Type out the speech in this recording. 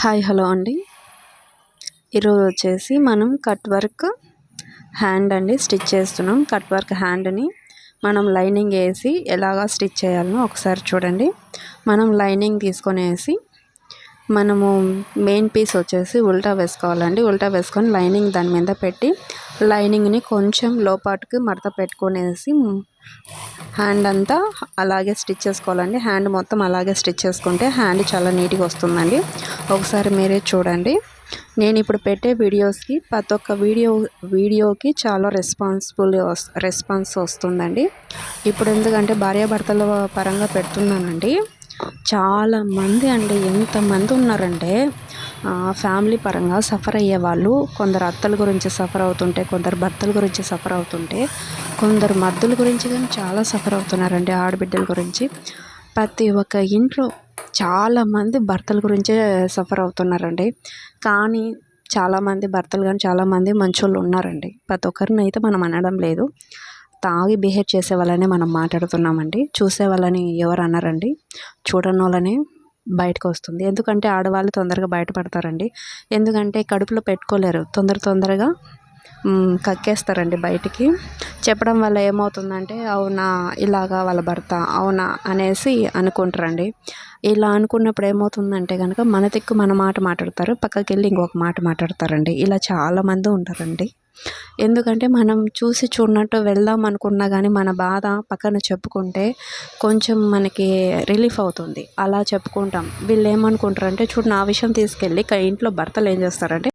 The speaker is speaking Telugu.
హాయ్ హలో అండి. ఈరోజు వచ్చేసి మనం కట్ వర్క్ హ్యాండ్ అండి స్టిచ్ చేస్తున్నాం. కట్ వర్క్ హ్యాండ్ని మనం లైనింగ్ వేసి ఎలాగా స్టిచ్ చేయాలనో ఒకసారి చూడండి. మనం లైనింగ్ తీసుకొనేసి మనము మెయిన్ పీస్ వచ్చేసి ఉల్టా వేసుకోవాలండి. ఉల్టా వేసుకొని లైనింగ్ దాని మీద పెట్టి లైనింగ్ని కొంచెం లోపాటుకి మడత పెట్టుకొనేసి హ్యాండ్ అంతా అలాగే స్టిచ్ చేసుకోవాలండి. హ్యాండ్ మొత్తం అలాగే స్టిచ్ చేసుకుంటే హ్యాండ్ చాలా నీట్గా వస్తుందండి. ఒకసారి మీరే చూడండి. నేను ఇప్పుడు పెట్టే వీడియోస్కి ప్రతి ఒక్క వీడియోకి చాలా రెస్పాన్స్ వస్తుందండి. ఇప్పుడు ఎందుకంటే భార్యాభర్తల పరంగా పెడుతున్నానండి. చాలామంది అండి, ఎంతమంది ఉన్నారంటే ఫ్యామిలీ పరంగా సఫర్ అయ్యే వాళ్ళు, కొందరు అత్తల గురించి సఫర్ అవుతుంటే, కొందరు భర్తల గురించి సఫర్ అవుతుంటే, కొందరు మర్దుల గురించి కానీ చాలా సఫర్ అవుతున్నారండి. ఆడబిడ్డల గురించి ప్రతి ఒక్క ఇంట్లో చాలామంది భర్తల గురించే సఫర్ అవుతున్నారండి. కానీ చాలామంది భర్తలు కానీ చాలామంది మంచోళ్ళు ఉన్నారండి. ప్రతి ఒక్కరిని అయితే మనం అనడం లేదు. తాగి బిహేవ్ చేసే వాళ్ళనే మనం మాట్లాడుతున్నామండి. చూసే వాళ్ళని ఎవరు అన్నారండి. చూడని వాళ్ళని బయటకు వస్తుంది. ఎందుకంటే ఆడవాళ్ళు తొందరగా బయటపడతారండి. ఎందుకంటే కడుపులో పెట్టుకోలేరు, తొందరగా కక్కేస్తారండి బయటికి. చెప్పడం వల్ల ఏమవుతుందంటే అవునా ఇలాగా వాళ్ళ భర్త అవునా అనేసి అనుకుంటారండి. ఇలా అనుకున్నప్పుడు ఏమవుతుందంటే కనుక మన తిక్కు మన మాట మాట్లాడతారు, పక్కకి వెళ్ళి ఇంకొక మాట మాట్లాడతారండి. ఇలా చాలామంది ఉంటారండి. ఎందుకంటే మనం చూసి చూడనట్టు వెళ్దాం అనుకున్నా కానీ మన బాధ పక్కన చెప్పుకుంటే కొంచెం మనకి రిలీఫ్ అవుతుంది. అలా చెప్పుకుంటాం. వీళ్ళు ఏమనుకుంటారంటే చూడు నా విషయం తీసుకెళ్ళి ఇంట్లో భర్తలు ఏం చేస్తారంటే